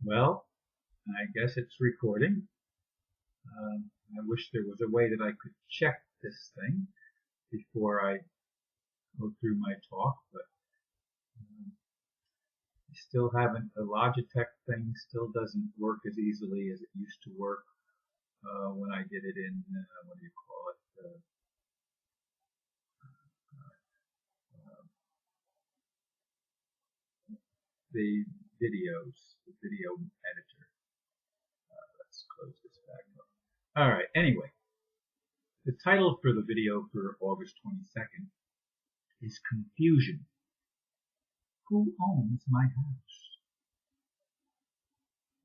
Well, I guess it's recording. I wish there was a way that I could check this thing before I go through my talk, but I still haven't. The Logitech thing still doesn't work as easily as it used to work when I did it in, what do you call it, uh, the the video editor. Let's close this back up. All right, anyway, the title for the video for August 22nd is Confusion. Who owns my house?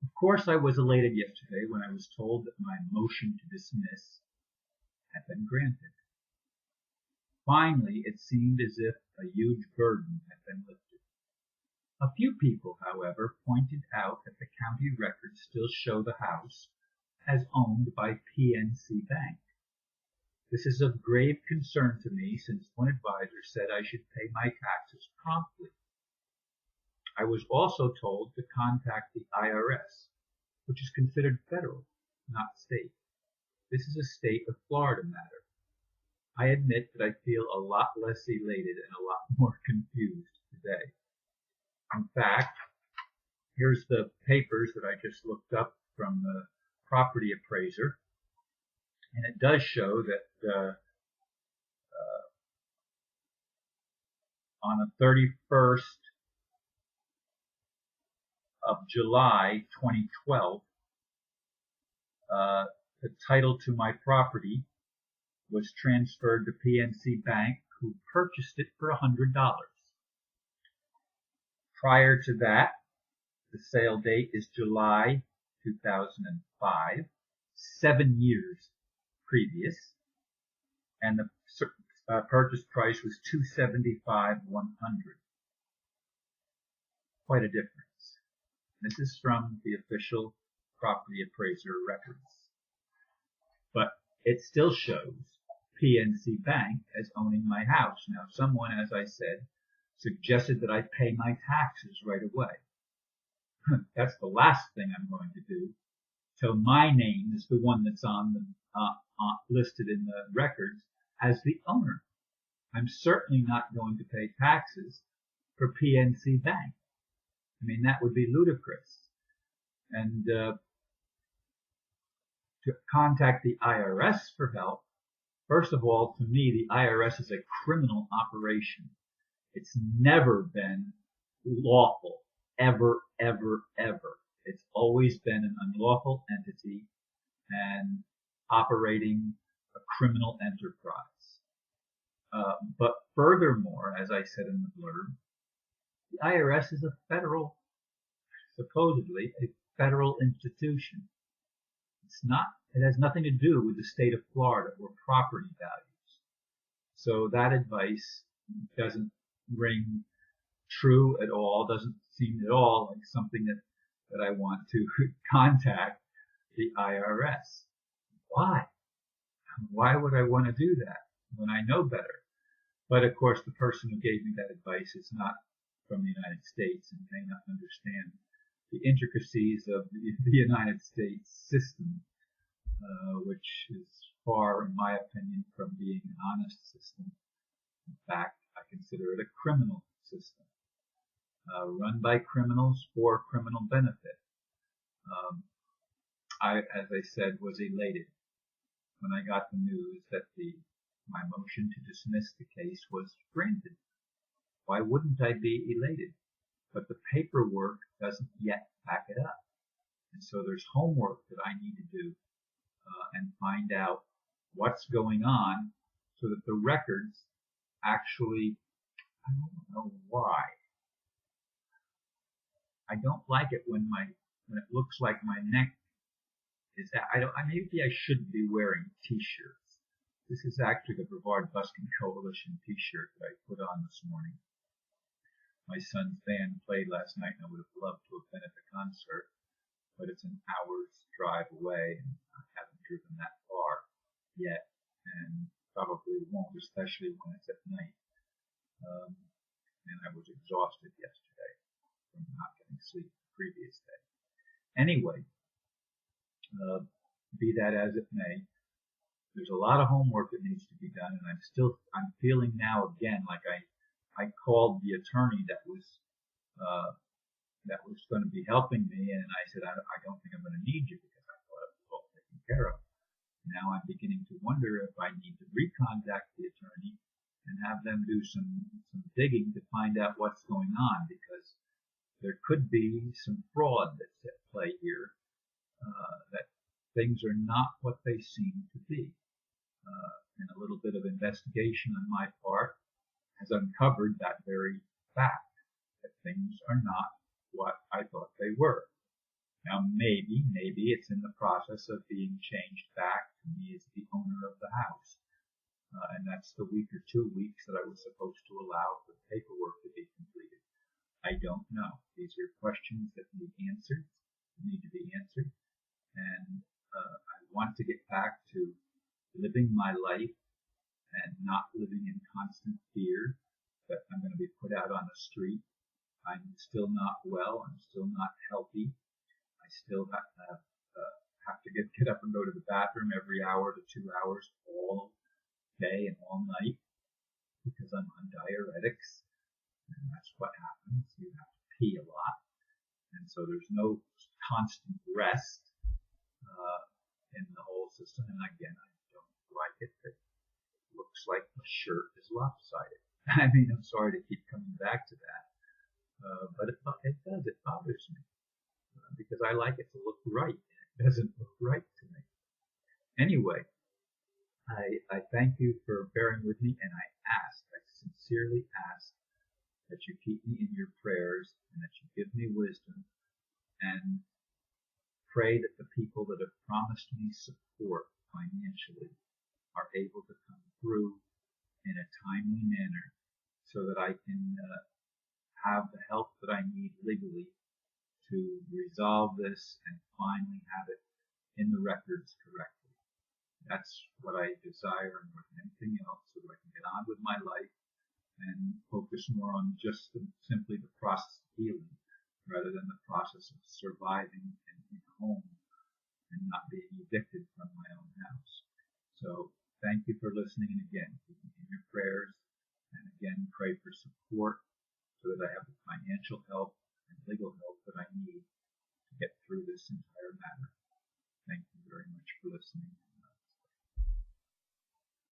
Of course, I was elated yesterday when I was told that my motion to dismiss had been granted. Finally, it seemed as if a huge burden had been lifted. A few people, however, pointed out that the county records still show the house as owned by PNC Bank. This is of grave concern to me since one advisor said I should pay my taxes promptly. I was also told to contact the IRS, which is considered federal, not state. This is a state of Florida matter. I admit that I feel a lot less elated and a lot more confused today. In fact, here's the papers that I just looked up from the property appraiser, and it does show that on the 31st of July 2012, the title to my property was transferred to PNC Bank, who purchased it for $100. Prior to that, the sale date is July 2005, 7 years previous, and the purchase price was $275,100. Quite a difference. This is from the official property appraiser records. But it still shows PNC Bank as owning my house. Now, someone, as I said, suggested that I pay my taxes right away. That's the last thing I'm going to do. So my name is the one that's on the listed in the records as the owner. I'm certainly not going to pay taxes for PNC Bank. I mean, that would be ludicrous. And to contact the IRS for help, first of all, to me, the IRS is a criminal operation. It's never been lawful, ever, ever, ever. It's always been an unlawful entity and operating a criminal enterprise. But furthermore, as I said in the blurb, the IRS is supposedly a federal institution. It has nothing to do with the state of Florida or property values. So that advice doesn't ring true at all, doesn't seem at all like something that I want to contact the IRS. Why? Why would I want to do that when I know better? But of course, the person who gave me that advice is not from the United States and may not understand the intricacies of the United States system, which is far, in my opinion, from being an honest system. In fact, I consider it a criminal system, run by criminals for criminal benefit. I, as I said, was elated when I got the news that my motion to dismiss the case was granted. Why wouldn't I be elated? But the paperwork doesn't yet back it up. And so there's homework that I need to do and find out what's going on so that the records actually, I don't know why. I don't like it when it looks like my neck is that maybe I shouldn't be wearing t-shirts. This is actually the Brevard Busking Coalition t-shirt that I put on this morning. My son's band played last night and I would have loved to have been at the concert, but it's an hour's drive away and I haven't driven that far yet and probably won't, especially when it's at night. And I was exhausted yesterday from not getting sleep the previous day. Anyway, be that as it may, there's a lot of homework that needs to be done, and I'm feeling now again like I called the attorney that was going to be helping me, and I said, I don't think I'm going to need you because I thought it was all taken care of. Now I'm beginning to wonder if I need to recontact the attorney and have them do some digging to find out what's going on, because there could be some fraud that's at play here, that things are not what they seem to be. And a little bit of investigation on my part has uncovered that very fact, that things are not what I thought they were. Now maybe it's in the process of being changed back to me as the owner of the house. And that's the week or 2 weeks that I was supposed to allow for the paperwork to be completed. I don't know. These are questions that need to be answered. And I want to get back to living my life and not living in constant fear that I'm going to be put out on the street. I'm still not well. I'm still not healthy. I still have to get up and go to the bathroom every hour to 2 hours all day and all night because I'm on diuretics. And that's what happens. You have to pee a lot. And so there's no constant rest in the whole system. And again, I don't like it. It looks like the shirt is lopsided. I mean, I'm sorry to keep coming back to that. But it does. It bothers me because I like it to look right. It doesn't look right to me. Anyway, I thank you for bearing with me, and I sincerely ask that you keep me in your prayers and that you give me wisdom, and pray that the people that have promised me support financially are able to come through in a timely manner so that I can have the help that I need legally to resolve this and finally have it in the records correctly. That's what I desire more than anything else, so that I can get on with my life and focus more on just simply the process of healing rather than the process of surviving in a home and not being evicted from my own house. So thank you for listening, and again, keep me in your prayers, and again, pray for support so that I have the financial help and legal help that I need to get through this entire matter. Thank you very much for listening.